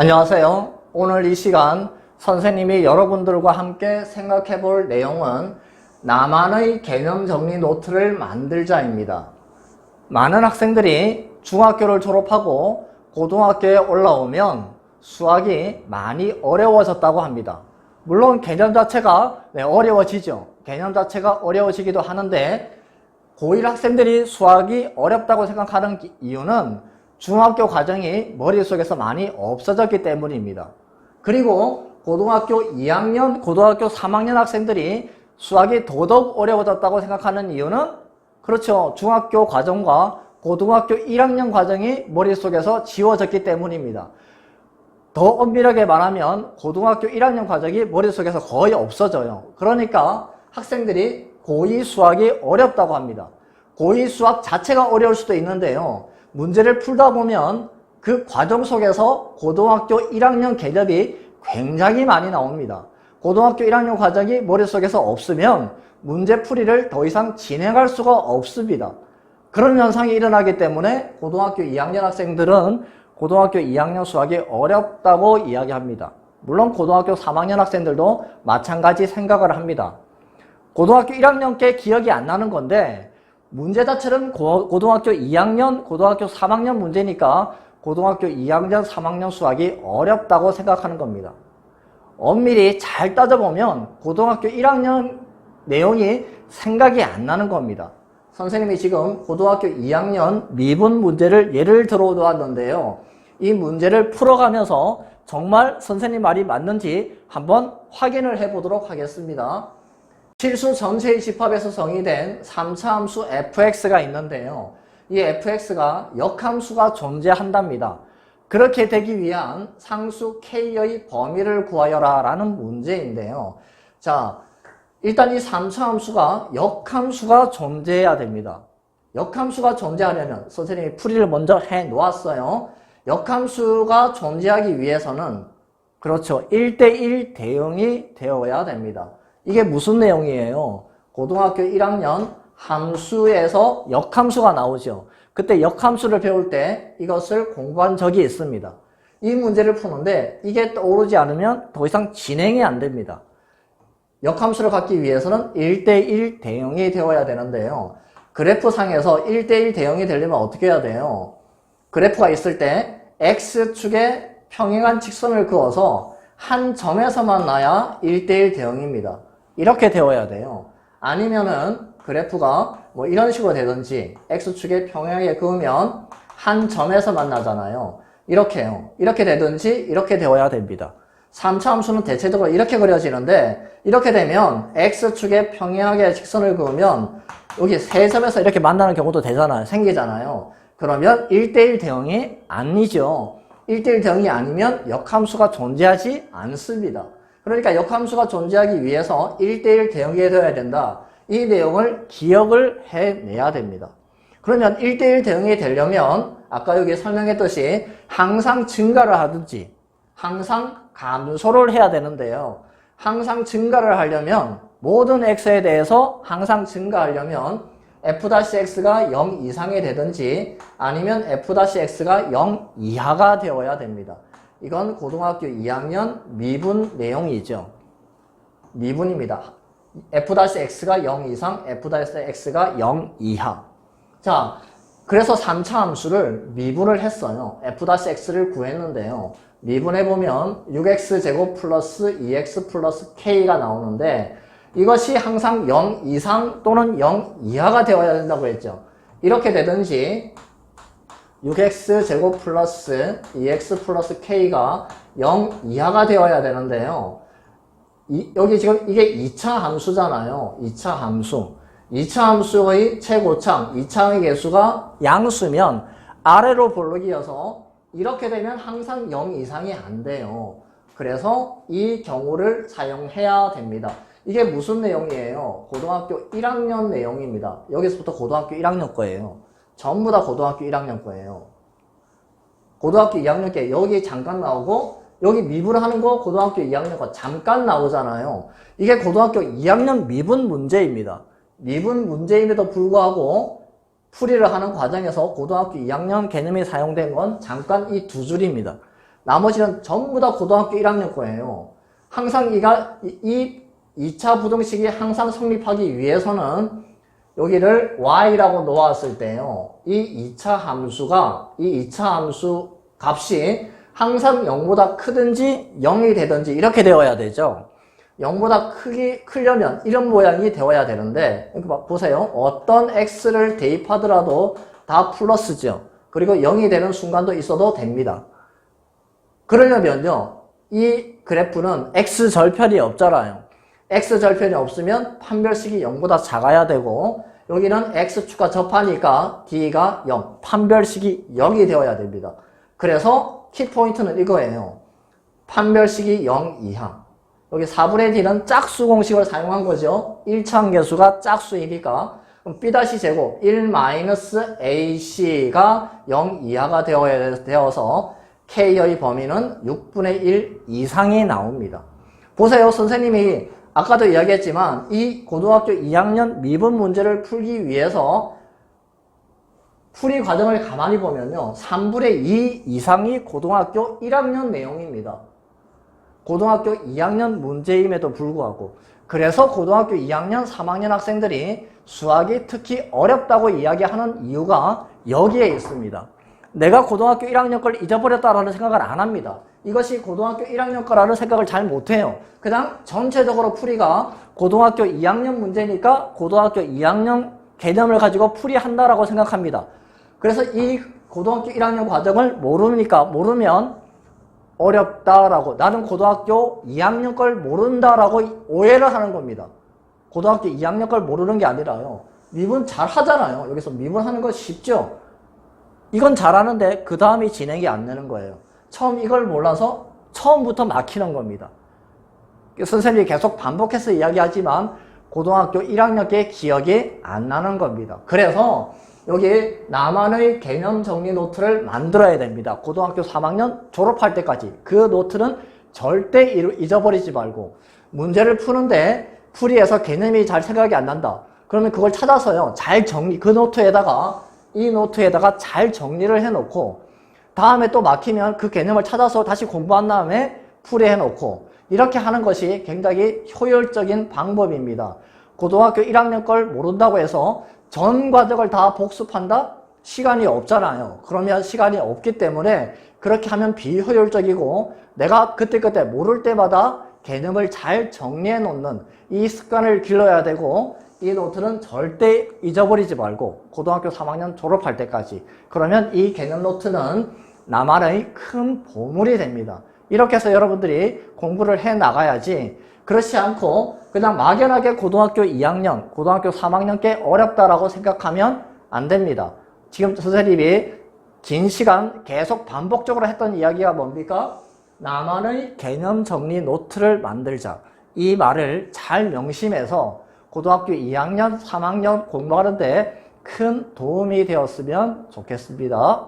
안녕하세요. 오늘 이 시간 선생님이 여러분들과 함께 생각해 볼 내용은 나만의 개념 정리 노트를 만들자입니다. 많은 학생들이 중학교를 졸업하고 고등학교에 올라오면 수학이 많이 어려워졌다고 합니다. 물론 개념 자체가 어려워지죠. 개념 자체가 어려워지기도 하는데 고1 학생들이 수학이 어렵다고 생각하는 이유는 중학교 과정이 머릿속에서 많이 없어졌기 때문입니다. 그리고 고등학교 2학년, 고등학교 3학년 학생들이 수학이 더더욱 어려워졌다고 생각하는 이유는 그렇죠. 중학교 과정과 고등학교 1학년 과정이 머릿속에서 지워졌기 때문입니다. 더 엄밀하게 말하면 고등학교 1학년 과정이 머릿속에서 거의 없어져요. 그러니까 학생들이 고2 수학이 어렵다고 합니다. 고2 수학 자체가 어려울 수도 있는데요. 문제를 풀다 보면 그 과정 속에서 고등학교 1학년 개념이 굉장히 많이 나옵니다. 고등학교 1학년 과정이 머릿속에서 없으면 문제풀이를 더 이상 진행할 수가 없습니다. 그런 현상이 일어나기 때문에 고등학교 2학년 학생들은 고등학교 2학년 수학이 어렵다고 이야기합니다. 물론 고등학교 3학년 학생들도 마찬가지 생각을 합니다. 고등학교 1학년께 기억이 안 나는 건데 문제 자체는 고등학교 2학년, 고등학교 3학년 문제니까 고등학교 2학년, 3학년 수학이 어렵다고 생각하는 겁니다. 엄밀히 잘 따져보면 고등학교 1학년 내용이 생각이 안 나는 겁니다. 선생님이 지금 고등학교 2학년 미분 문제를 예를 들어 놓았는데요. 이 문제를 풀어가면서 정말 선생님 말이 맞는지 한번 확인을 해보도록 하겠습니다. 실수 전체의 집합에서 정의된 3차 함수 fx가 있는데요. 이 fx가 역함수가 존재한답니다. 그렇게 되기 위한 상수 k의 범위를 구하여라 라는 문제인데요. 자, 일단 이 3차 함수가 역함수가 존재해야 됩니다. 역함수가 존재하려면 선생님이 풀이를 먼저 해 놓았어요. 역함수가 존재하기 위해서는 그렇죠. 1대1 대응이 되어야 됩니다. 이게 무슨 내용이에요? 고등학교 1학년 함수에서 역함수가 나오죠. 그때 역함수를 배울 때 이것을 공부한 적이 있습니다. 이 문제를 푸는데 이게 떠오르지 않으면 더 이상 진행이 안 됩니다. 역함수를 갖기 위해서는 1대1 대응이 되어야 되는데요. 그래프상에서 1대1 대응이 되려면 어떻게 해야 돼요? 그래프가 있을 때 X축에 평행한 직선을 그어서 한 점에서 만나야 1대1 대응입니다. 이렇게 되어야 돼요. 아니면은 그래프가 뭐 이런 식으로 되든지 X축에 평행하게 그으면 한 점에서 만나잖아요. 이렇게요. 이렇게 되든지 이렇게 되어야 됩니다. 3차 함수는 대체적으로 이렇게 그려지는데 이렇게 되면 X축에 평행하게 직선을 그으면 여기 세 점에서 이렇게 만나는 경우도 되잖아요. 생기잖아요. 그러면 1대1 대응이 아니죠. 1대1 대응이 아니면 역함수가 존재하지 않습니다. 그러니까 역함수가 존재하기 위해서 1대1 대응이 되어야 된다. 이 내용을 기억을 해내야 됩니다. 그러면 1대1 대응이 되려면 아까 여기 설명했듯이 항상 증가를 하든지 항상 감소를 해야 되는데요. 항상 증가를 하려면 모든 x에 대해서 항상 증가하려면 f-x가 0 이상이 되든지 아니면 f-x가 0 이하가 되어야 됩니다. 이건 고등학교 2학년 미분 내용이죠. 미분입니다. f-x가 0 이상, f-x가 0 이하. 자, 그래서 3차 함수를 미분을 했어요. f-x를 구했는데요. 미분해보면 6x제곱 플러스 2x 플러스 k가 나오는데 이것이 항상 0 이상 또는 0 이하가 되어야 된다고 했죠. 이렇게 되든지 6x제곱 플러스 2x 플러스 k가 0 이하가 되어야 되는데요. 여기 지금 이게 2차 함수잖아요. 2차 함수. 2차 함수의 최고창, 2차의 개수가 양수면 아래로 볼록이어서 이렇게 되면 항상 0 이상이 안 돼요. 그래서 이 경우를 사용해야 됩니다. 이게 무슨 내용이에요? 고등학교 1학년 내용입니다. 여기서부터 고등학교 1학년 거예요. 전부 다 고등학교 1학년 거예요. 고등학교 2학년 게 여기 잠깐 나오고 여기 미분을 하는 거 고등학교 2학년 거 잠깐 나오잖아요. 이게 고등학교 2학년 미분 문제입니다. 미분 문제임에도 불구하고 풀이를 하는 과정에서 고등학교 2학년 개념이 사용된 건 잠깐 이 두 줄입니다. 나머지는 전부 다 고등학교 1학년 거예요. 항상 이 2차 부등식이 항상 성립하기 위해서는 여기를 y라고 놓았을 때요. 이 2차 함수 값이 항상 0보다 크든지 0이 되든지 이렇게 되어야 되죠. 0보다 크려면 이런 모양이 되어야 되는데, 보세요. 어떤 x를 대입하더라도 다 플러스죠. 그리고 0이 되는 순간도 있어도 됩니다. 그러려면요, 이 그래프는 x절편이 없잖아요. x절편이 없으면 판별식이 0보다 작아야 되고, 여기는 x축과 접하니까 d가 0, 판별식이 0이 되어야 됩니다. 그래서 키포인트는 이거예요. 판별식이 0 이하. 여기 4분의 d는 짝수 공식을 사용한 거죠. 1차함계수가 짝수이니까 그럼 b-제곱 1-ac가 0 이하가 되어서 k의 범위는 6분의 1 이상이 나옵니다. 보세요. 선생님이 아까도 이야기했지만 이 고등학교 2학년 미분 문제를 풀기 위해서 풀이 과정을 가만히 보면요. 3분의 2 이상이 고등학교 1학년 내용입니다. 고등학교 2학년 문제임에도 불구하고. 그래서 고등학교 2학년, 3학년 학생들이 수학이 특히 어렵다고 이야기하는 이유가 여기에 있습니다. 내가 고등학교 1학년 걸 잊어버렸다라는 생각을 안 합니다. 이것이 고등학교 1학년 거라는 생각을 잘 못해요. 그냥 전체적으로 풀이가 고등학교 2학년 문제니까 고등학교 2학년 개념을 가지고 풀이한다라고 생각합니다. 그래서 이 고등학교 1학년 과정을 모르면 어렵다라고, 나는 고등학교 2학년 걸 모른다라고 오해를 하는 겁니다. 고등학교 2학년 걸 모르는 게 아니라요. 미분 잘 하잖아요. 여기서 미분하는 거 쉽죠? 이건 잘하는데 그 다음이 진행이 안 되는 거예요. 처음 이걸 몰라서 처음부터 막히는 겁니다. 선생님이 계속 반복해서 이야기하지만 고등학교 1학년께 기억이 안 나는 겁니다. 그래서 여기 나만의 개념 정리 노트를 만들어야 됩니다. 고등학교 3학년 졸업할 때까지. 그 노트는 절대 잊어버리지 말고, 문제를 푸는데 풀이해서 개념이 잘 생각이 안 난다. 그러면 그걸 찾아서요, 잘 이 노트에다가 잘 정리를 해놓고, 다음에 또 막히면 그 개념을 찾아서 다시 공부한 다음에 풀이해놓고, 이렇게 하는 것이 굉장히 효율적인 방법입니다. 고등학교 1학년 걸 모른다고 해서 전 과정을 다 복습한다? 시간이 없잖아요. 그러면 시간이 없기 때문에 그렇게 하면 비효율적이고, 내가 그때그때 모를 때마다 개념을 잘 정리해 놓는 이 습관을 길러야 되고, 이 노트는 절대 잊어버리지 말고 고등학교 3학년 졸업할 때까지. 그러면 이 개념 노트는 나만의 큰 보물이 됩니다. 이렇게 해서 여러분들이 공부를 해 나가야지, 그렇지 않고 그냥 막연하게 고등학교 2학년, 고등학교 3학년께 어렵다라고 생각하면 안 됩니다. 지금 선생님이 긴 시간 계속 반복적으로 했던 이야기가 뭡니까? 나만의 개념 정리 노트를 만들자. 이 말을 잘 명심해서 고등학교 2학년, 3학년 공부하는데 큰 도움이 되었으면 좋겠습니다.